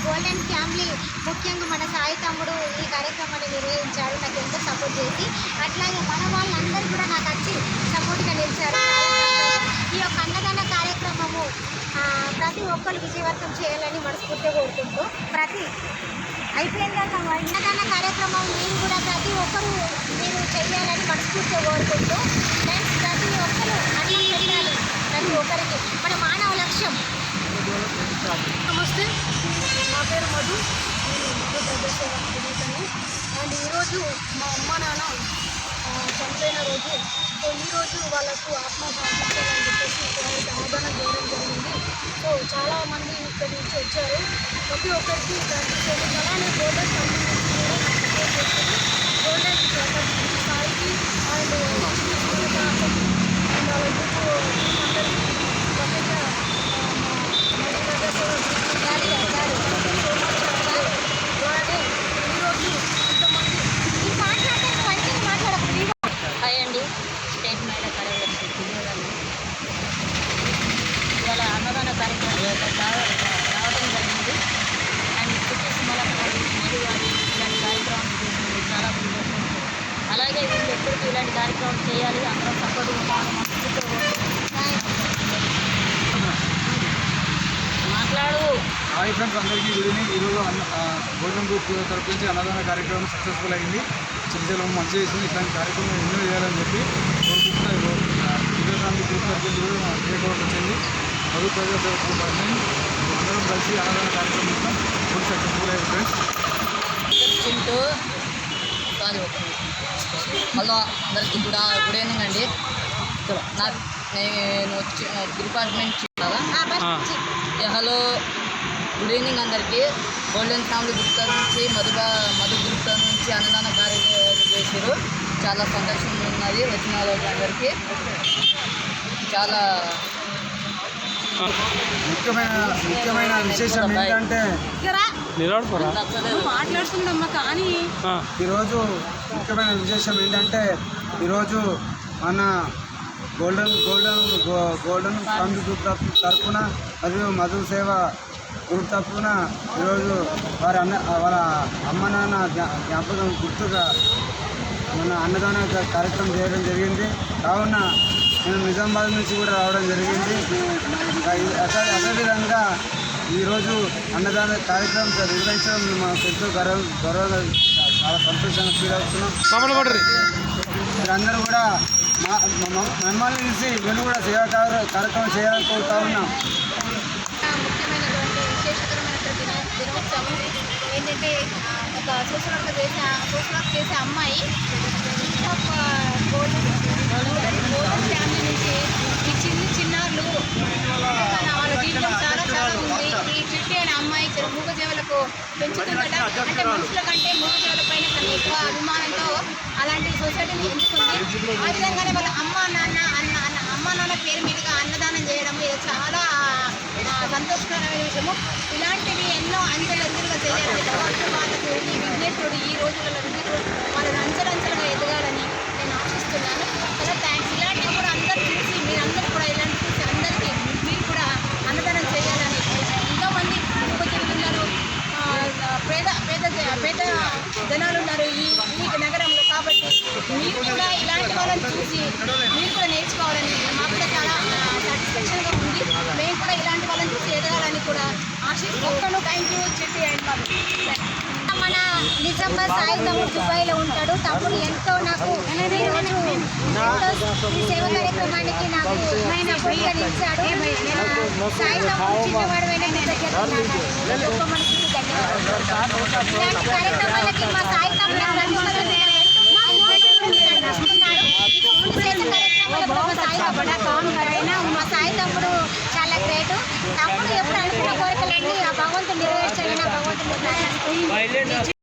Golden family ముఖ్యంగా మన సాయి తమ్ముడు ఈ కార్యక్రమాన్ని నిర్వహించాడు, నాకు ఎంతో సపోర్ట్ చేసి. అట్లాగే మన వాళ్ళందరూ కూడా నాకు వచ్చి సపోర్ట్గా నిలిచారు. ఈ యొక్క అన్నదాన కార్యక్రమము ప్రతి ఒక్కరు విజయవంతం చేయాలని మనస్ఫూర్తిగా కోరుకుంటూ అయిపోయిందాక అన్నదాన కార్యక్రమం మీరు కూడా ప్రతి ఒక్కరు మీరు చేయాలని మనస్ఫూర్తిగా కోరుకుంటూ ఫ్రెండ్స్ ప్రతి ఒక్కరు అన్నం పెట్టాలి, ప్రతి ఒక్కరికి మన మానవ లక్ష్యం. నమస్తే, నా పేరు మధు, నేను మధు ప్రజాసేవ తిరుగుతాను. అండ్ ఈరోజు మా అమ్మ నాన్న చనిపోయిన రోజు. సో ఈరోజు వాళ్ళకు ఆత్మ శాంతించాలని చెప్పేసి ఇక్కడ అన్నదానం చేయడం జరిగింది. సో చాలామంది ఇక్కడి నుంచి వచ్చారు, ప్రతి ఒక్కరికి థ్యాంక్. అలానే గోల్డెన్ ఫ్యామిలీ నుంచి కూడా సపోర్ట్ చేస్తుంది. గోల్డెన్ స్థాయికి అండ్ అండ్ వాళ్ళ గ్రూప్ అందరికీ ప్రత్యేక హాయ్ అండి, స్టేట్ మహిళా కార్యదర్శి ఇవాళ అన్నదాన కార్యక్రమం రావడం జరిగింది. అండ్ చుట్టూ మలకవాడి మధువాడి ఇలాంటి కార్యక్రమాలు చేసింది, చాలా సంతోషం. అలాగే వీళ్ళు ఎప్పటికీ ఇలాంటి కార్యక్రమం చేయాలి, అందరం సపోర్ట్ మాట్లాడు. హాయ్ ఫ్రెండ్స్, అందరికీ గుడ్ ఈవినింగ్. ఈరోజు గోల్డెన్ గ్రూప్ తరపు నుంచి అన్నదాన కార్యక్రమం సక్సెస్ఫుల్ అయింది. చిన్నచలం మంచిగా చేసింది. ఇట్లాంటి కార్యక్రమం ఎన్నో చేయాలని చెప్పి కోరుకుంటున్నా. విజయశాంతి గ్రూప్ తరపు నుంచి కూడా చేయకపోవడం వచ్చింది. మధు ప్రజాసేవ గ్రూప్ అందరం కలిసి అన్నదాన కార్యక్రమం ఇస్తాం. ఫుల్ సక్సెస్ఫుల్ అయ్యింది ఫ్రెండ్స్. చింటూ హలో, అందరికీ గుడ్ ఈవినింగ్ అండి. నేను వచ్చి డిపార్ట్మెంట్ హలో, గుడ్ ఈవినింగ్ అందరికీ. గోల్డెన్ ఫ్యామిలీ గ్రూప్ నుంచి మధు గ్రూప్ నుంచి అన్నదాన కార్యక్రమం చేశారు. చాలా సంతోషంగా ఉన్నది వచ్చిన వాళ్ళకి అందరికీ. చాలా ముఖ్యమైన విశేషం ఏంటంటే మాట్లాడుతున్నామ్మా. కానీ ఈరోజు ముఖ్యమైన విశేషం ఏంటంటే ఈరోజు మన గోల్డెన్ ఫ్యామిలీ గ్రూప్ తరఫున మరియు మధు సేవ గ్రూప్ తరఫున ఈరోజు వాళ్ళ అమ్మ నాన్న జ్ఞాపకం గుర్తుగా మన అన్నదాన కార్యక్రమం చేయడం జరిగింది. కావున నేను నిజామాబాద్ నుంచి కూడా రావడం జరిగింది. అదేవిధంగా ఈరోజు అన్నదాన కార్యక్రమం నిర్వహించడం మాకు ఎంతో గౌరవంగా చాలా సంతోషంగా ఫీల్ అవుతున్నాం. మీరందరూ కూడా మమ్మల్ని చూసి మేము కూడా సేవా కార్యక్రమం చేయాలని కోరుతా ఉన్నాం. ముఖ్యమైనటువంటి విశేషకరమైనటువంటి దినోత్సవం ఏంటంటే ఒక సోషల్ వర్క్ చేసే అమ్మాయి గోల్డెన్ ఫ్యామిలీ నుంచి ఈ చిన్నారులు వాళ్ళ జీవితం చాలా ఉంది. ఈ చిట్టి అనే అమ్మాయి మూగజీవులకు పెంచుతుందట. అంటే మనుషుల కంటే మూగజీవులపైన కన్నా ఎక్కువ అభిమానంతో అలాంటి సొసైటీని ఎంచుకుంది. ఆ విధంగానే వాళ్ళ అమ్మ నాన్న పేరు మీదుగా అన్నదానం చేయడం ఇది చాలా సంతోషకరమైన విషయము. ఇలాంటివి ఎన్నో అంచెలంచెలుగా చేయాలని భగవంతుడు వాళ్ళకు ఈ విఘ్నేశ్వరుడు ఈ రోజులలో వాళ్ళని అంచెలంచెలుగా ఎదగాలని నేను ఆశిస్తున్నాను. చాలా థ్యాంక్స్. ఇలాంటివి కూడా అందరూ చూసి మీరందరూ కూడా ఇలాంటి చూసి అందరికీ మీరు కూడా అన్నదానం చేయాలని. ఎంతోమంది ఉపజీవులు ఉన్నారు, పేద జనాలు ఉన్నారు ఈ నగరంలో. కాబట్టి మీరు కూడా ఇలాంటి వాళ్ళని చూసి మీరు కూడా నేర్చుకోవాలని మాకు కూడా చాలా సాటిస్ఫాక్షన్గా ఉంది. మేము కూడా ఇలాంటి వాళ్ళని చూసి ఎదగాలని కూడా ఆశిస్తున్నాను. థ్యాంక్ యూ చిట్టి అండ్ బాబు. మన నిజామాబాద్ సాయి తమ్ముడు దుబాయ్లో ఉంటాడు. తమ్ముడు ఎంతో నాకు ఈరోజు ఈ సేవ కార్యక్రమానికి నాకు నిలిచాడు. సాయి తమ్ముడు చిన్నవాడమైన గొప్ప మనసుకి ధన్యవాదాలు. ఇలాంటి కార్యక్రమాలకి మా సాయి తమ్ముడు మా సాయి తమ్ముడు చాలా గ్రేట్. తమ్ముడు ఎప్పుడు అనుకున్న కోరికలన్నీ ఆ భగవంతుడు నెరవేర్చాలని భగవంతుడు